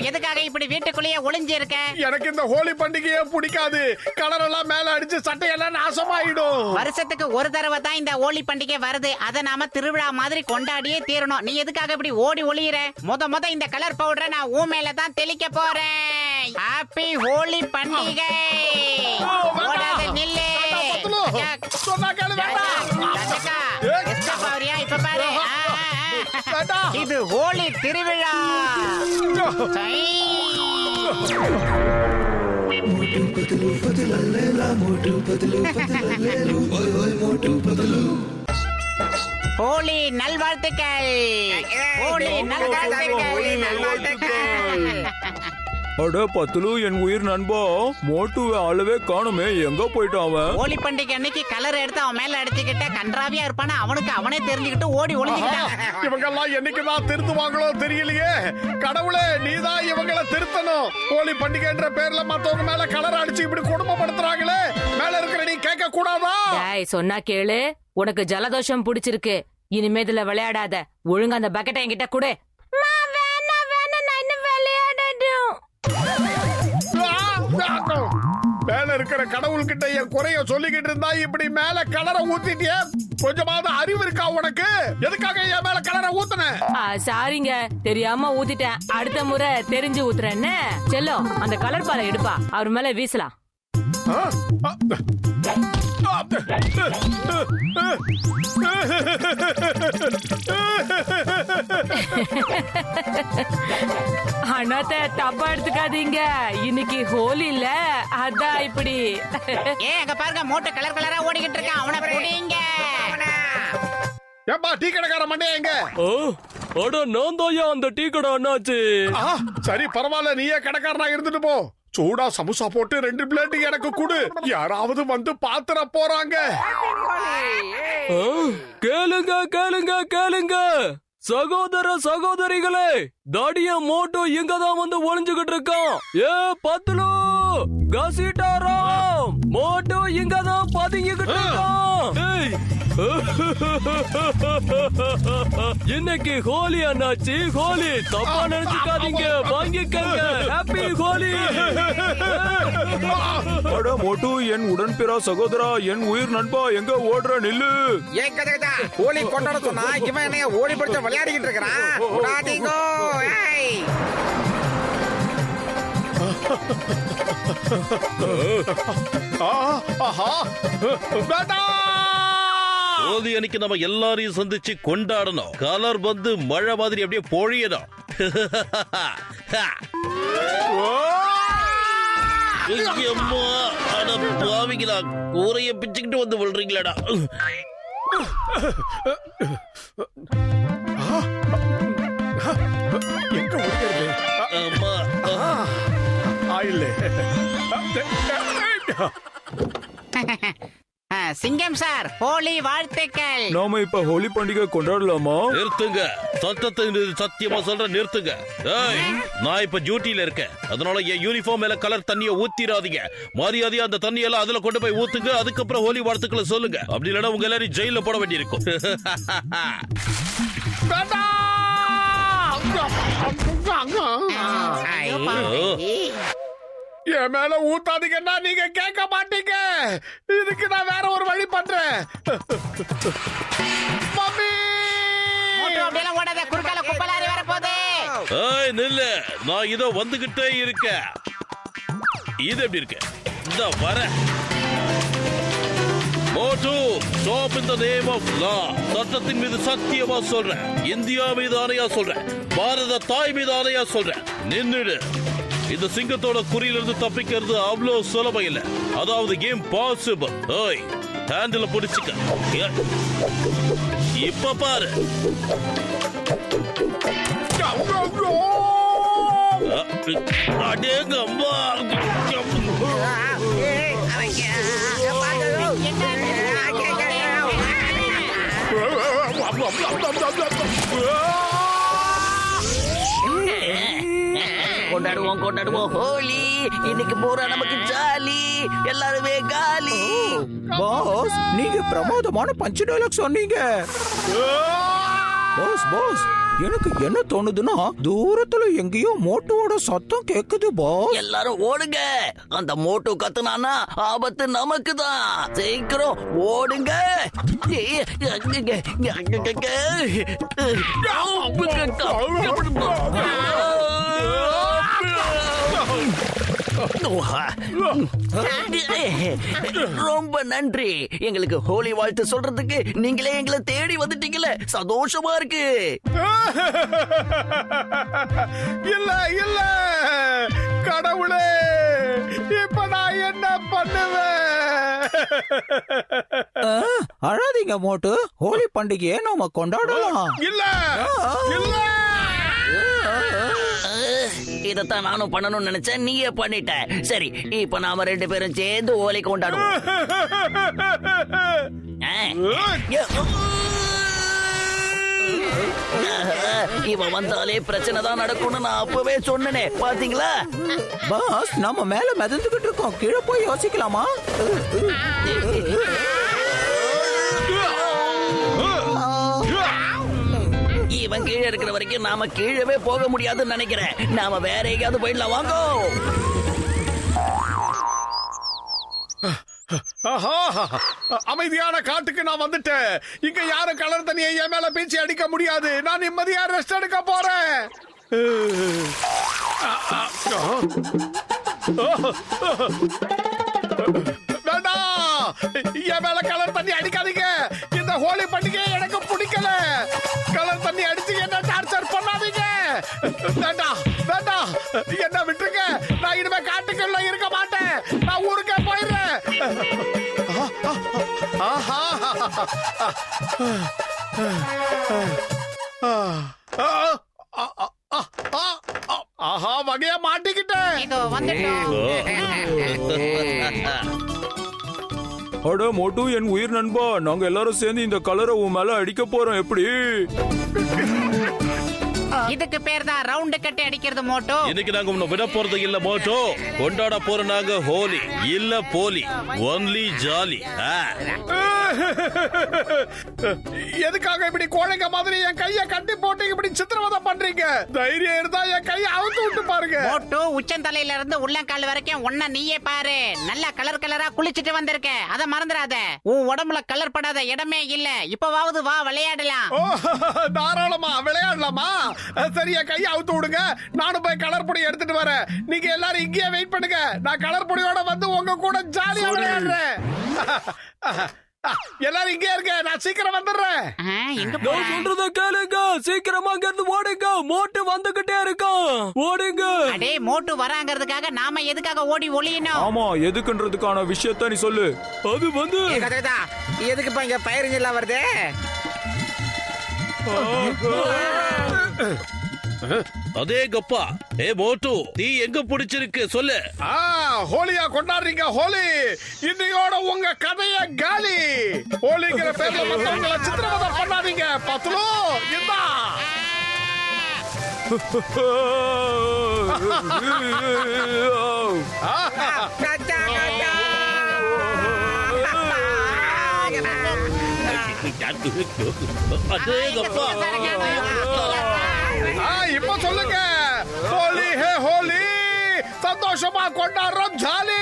எதுக்காக இப்படி வீட்டுக்குள்ளேயே ஒளிஞ்சு இருக்க? எனக்கு இந்த ஹோலி பண்டிகையே பிடிக்காது. கலர் எல்லாம் மேல அடிச்சு சட்டையெல்லாம் நாசமாயிடும். வருஷத்துக்கு ஒரு தடவை தான் இந்த ஹோலி பண்டிகை வருது. அதை நாம திருவிழா மாதிரி கொண்டாடியே தீரணும். நீ எதுக்காக இப்படி ஓடி ஒளியிற? முத இந்த கலர் பவுடரை நான் ஊ மேல தான் தெளிக்க போறேன். ஹாப்பி ஹோலி பண்டிகை. ஓடாத நில்லு. இப்ப பாரு, இது ஹோலி திருவிழா. ஹோலி நல்வாழ்த்துக்கள். ஹோலி நல்வாழ்த்துக்கள். அட பத்துலு, என் உயிர் நண்பா, மோட்டுவை அளவே காணுமே, எங்க போயிட்டான் அவன்? ஹோலி பண்டிகை அன்னைக்கு கலர் எடுத்து அவன் மேல அடிச்சுக்கிட்ட கன்றாவியா இருப்பானா, அவனுக்கு அவனே தெரிஞ்சுக்கிட்டு ஓடி ஒளிஞ்சுக்கிட்டான். இவங்க எல்லாம் என்னைக்குதான் திருத்துவாங்களோ தெரியலையே. கடவுளே, நீதான் இவங்களை திருத்தணும். ஹோலி பண்டிகைன்ற பேர்ல மத்தவங்க மேல கலர் அடிச்சு இப்படி குடும்பப்படுத்துறாங்களே, மேல இருக்கிற நீ கேட்க கூடாதா? சொன்னா கேளு. உனக்கு ஜலதோஷம் பிடிச்சிருக்கு, இனிமே இதுல விளையாடாத. ஒழுங்கா அந்த பக்கெட்டை என்கிட்ட கொடு. மேல இருக்கிற கடவுள்கிட்ட என் குறைய சொல்லிக்கிட்டு இருந்தா இப்படி மேல கலரை ஊத்திட்டிய. கொஞ்சமாவது அறிவு இருக்கா உனக்கு? எதுக்காக என் மேல கலரை ஊத்துன? சாரிங்க, தெரியாம ஊத்திட்டேன். அடுத்த முறை தெரிஞ்சு ஊத்துறேன்னு. செல்லோ, அந்த கலர் பாலை எடுப்பா, அவர் மேல வீசலாம். அண்ணாத்த, தப்பா எடுத்துக்காதீங்க. இன்னைக்கு ஹோலி இல்ல, அதான் இப்படி. அங்க பாருங்க, மோட்டை கலர் கலரா ஓடிக்கிட்டு இருக்கான். அவனை புடிங்க. ஏப்பா, டீ கடைக்கார மண்டையா எங்க? அட, நான் தாயா அந்த டீ கடை அண்ணாச்சு. சரி, பரவாயில்ல, நீயே கடைக்காரனா இருந்துட்டு போ. சூடா சமோசா போட்டு 2 பிளேட் எனக்கு குடு. யாராவது வந்து பாத்துற போறாங்க. கேளுங்க கேளுங்க கேளுங்க, சகோதர சகோதரிகளே, தாடிய மோட்டோ இங்கதான் வந்து ஒளிஞ்சுகிட்டு இருக்கான். ஏ பத்துலு, கசிட்டாராம், மோட்டோ இங்கதான் பதுங்கிக்கிட்டு இருக்கான். இன்னைக்கு ஹோலி அண்ணாச்சி, ஹோலி. தப்பா நினைச்சுக்காதீங்க, வாங்கிக்கங்க. ஹாப்பி ஹோலி. அட மோட்டு, என் உடன்பிறா சகோதரா, என் உயிர் நண்பா, எங்க ஓடுற? நில்லு. ஏன் கதகதா, ஹோலி கொண்டாட சொன்னா இவன் என்ன ஓடி பிடிச்ச விளையாடிக்கிட்டு இருக்கிறான். ஓடாதீங்கோ. ஹோலி அன்னைக்கு நம்ம எல்லாரையும் சந்திச்சு கொண்டாடணும். கலர் வந்து மழை மாதிரி அப்படியே பொழியணும். பாவிங்களா, கூரைய பிச்சுக்கிட்டு வந்து விழுறீங்களாடா. எங்க ஓடுறது? அம்மா, ஆயில்லே. சிங்கம் சார், ஹோலி வாழ்த்துக்கள். நாம இப்ப ஹோலி பண்டிகை கொண்டாடலாமா? நிறுத்துங்க, சத்தத்தை சத்தியமா சொல்ற, நிறுத்துங்க. நான் இப்ப டியூட்டில இருக்கேன், அதனால என் யூனிஃபார்ம் மேல கலர் தண்ணிய ஊத்திராதீங்க. மரியாதையா அந்த தண்ணி எல்லாம் அதுல கொண்டு போய் ஊத்துங்க. அதுக்கப்புறம் ஹோலி வாழ்த்துக்களை சொல்லுங்க. அப்படி இல்லைன்னா உங்க எல்லாரும் ஜெயில போட வேண்டியிருக்கும். என் மேல ஊத்தாதீங்கன்னா நீங்க கேட்க மாட்டீங்க. இதுக்கு நான் வேற ஒரு வழி பண்றேன். மம்மி, அப்படியெல்லாம் ஓடாத, குறுக்கால குப்பலாரி வர போகுது. நில்லு, நான் இதோ வந்துகிட்டே இருக்கேன். இது எப்படி இருக்கு? இந்த வர மோட்டு, stop in the name of law. சட்டத்தின் மீது சத்தியமா சொல்றேன், இந்தியா மீது ஆணையா சொல்றேன், பாரத தாய் மீது ஆணையா சொல்றேன், நின்னுடு. இந்த சிங்கத்தோட குறியிலிருந்து தப்பிக்கிறது அவ்வளோ சுலபம் இல்ல. அதாவது கேம் பாசிபிள். ஓய், ஹேண்டில பிடிச்சுக்க. இப்ப பாரு. அடேங்க அம்மா. கொண்டாடுவோம் கொண்டாடுவோம் ஹோலி. இன்னைக்கு பூரா நமக்கு ஜாலி, எல்லாருமே காலி. பாஸ் நீங்க பிரமாதமான பஞ்ச் டயலாக் சொன்னீங்க. பாஸ் பாஸ் எனக்கு என்ன தோணுதுன்னா தூரத்துல எங்கேயோ மோட்டோட சத்தம் கேக்குது பாஸ். எல்லாரும் ஓடுங்க, அந்த மோட்டு கத்துனானா ஆபத்து நமக்கு தான். சீக்கிரம் ஓடுங்க. ரொம்ப நன்றி, எங்களுக்கு ஹோலி வாழ்த்து சொல்றதுக்கு நீங்களே எங்களை தேடி வந்துட்டீங்களே, சந்தோஷமா இருக்கு. இல்ல இல்ல கடவுளே, இப்ப நான் என்ன பண்ணுவேன்? அழாதீங்க மோட்டு, ஹோலி பண்டிகையை நாம கொண்டாடலாம். இல்ல இல்ல இதத்தான் நானும் பண்ணணும்னு நினைச்சேன், நீயே பண்ணிட்ட. சரி, இப்ப நாம 2 பேரும் சேர்ந்து ஹோலி கொண்டாடுவோம். இவன் வந்தாலே பிரச்சனை தான் நடக்கும்னு நான் அப்பவே சொன்னனே, பாத்தீங்களா? பாஸ் நம்ம மேல மிதந்துகிட்டு இருக்கோம், கீழே போய் யோசிக்கலாமா? இவன் கீழே இருக்கிற வரைக்கும் நாம கீழவே போக முடியாதுன்னு நினைக்கிறேன். நாம வேற எங்கேயாவது போயிடலாம், வாங்கோ. ஆஹா, அமைதியான காட்டுக்கு நான் வந்துட்டேன். இங்க யாரும் கலர் தண்ணியை என் மேல பீச்சி அடிக்க முடியாது. நான் நிம்மதியா ரெஸ்ட் எடுக்க போறேன். வேண்டாம், என் மேல கலர் தண்ணி அடிக்காதீங்க. இந்த ஹோலி பண்டிகை எனக்கு பிடிக்கல. கலர் தண்ணி அடிச்சு என்ன டார்ச்சர் பண்ணாதீங்க. வேண்டாம் வேண்டாம், என்ன விட்டுருங்க. நான் இனிமே காட்டுக்குள்ள இருக்க மாட்டேன். நான் ஊருக்கே போயிடுறேன். ஆஹா, ஆஹா, வகையா மாட்டிக்கிட்டேன். இதோ வந்துட்டோம். அட மோட்டு என் உயிர் நண்பா, நாங்க எல்லாரும் சேர்ந்து இந்த கலரை உன் மேல அடிக்க போறோம். எப்படி? இதுக்கு பேர் தான் ரவுண்டு கட்டி அடிக்கிறது மோட்டோ. இன்னைக்கு நாங்க உன்னை விட போறது இல்ல மோட்டோ. கொண்டாட போற நாங்க ஹோலி இல்ல போலி, ஒன்லி ஜாலி. எதுக்காக இப்படி கோழைங்க மாதிரி என் கைய கட்டி போட்டு இப்படி சித்திரவதை பண்றீங்க? தைரியம் இருந்தா என் கைய அவுத்து விட்டு பாருங்க. மோட்டோ உச்சந்தலையில இருந்து உள்ளங்கால் வரைக்கும் ஒன்ன நீயே பாரு. நல்லா கலர் கலரா குளிச்சிட்டு வந்திருக்க, அத மறந்துடாத. உன் உடம்புல கலர் படாத இடமே இல்ல. இப்பவாவது வா விளையாடலாம். ஓ, தாராளமா விளையாடலாமா? சரி, என் கைய அவுத்து விடுங்க. நானும் போய் கலர் பொடி எடுத்துட்டு வரேன். நீங்க எல்லாரும் இங்கேயே வெயிட் பண்ணுங்க. நான் கலர் பொடியோட வந்து உங்க கூட ஜாலியா விளையாடுறேன். எல்லாரும் இங்கே இருக்க, நான் சீக்கிரம் வந்துடுறேன். எங்க நான் சொல்றத கேளுங்க, சீக்கிரமா அங்க இருந்து ஓடுங்க. மோட்டு வந்துகிட்டே இருக்கான், ஓடுங்க. அடே, மோட்டு வராங்கிறதுக்காக நாம எதுக்காக ஓடி ஒளியணும்? ஆமா, எதுக்குன்றதுக்கான விஷயத்த நீ சொல்லு. அது வந்து எதுக்குப்பா இங்க பயிர் எல்லாம் வருது? அதே கப்பா. ஏ மோட்டு, நீ எங்க பிடிச்சிருக்கு சொல்லு. ஹோலியா கொண்டாடுறீங்க. ஹோலி இன்னையோட உங்க கதைய காலி. ஹோலிங்கிற பேர்ல மத்தவங்கள சித்திரவதை பண்ணாதீங்க. பத்துலோ இந்தா. அதே கப்பா. இப்ப சொல்லுங்க. ஹோலி ஹே ஹோலி, சந்தோஷமா கொண்டாடுறோம், ஜாலி.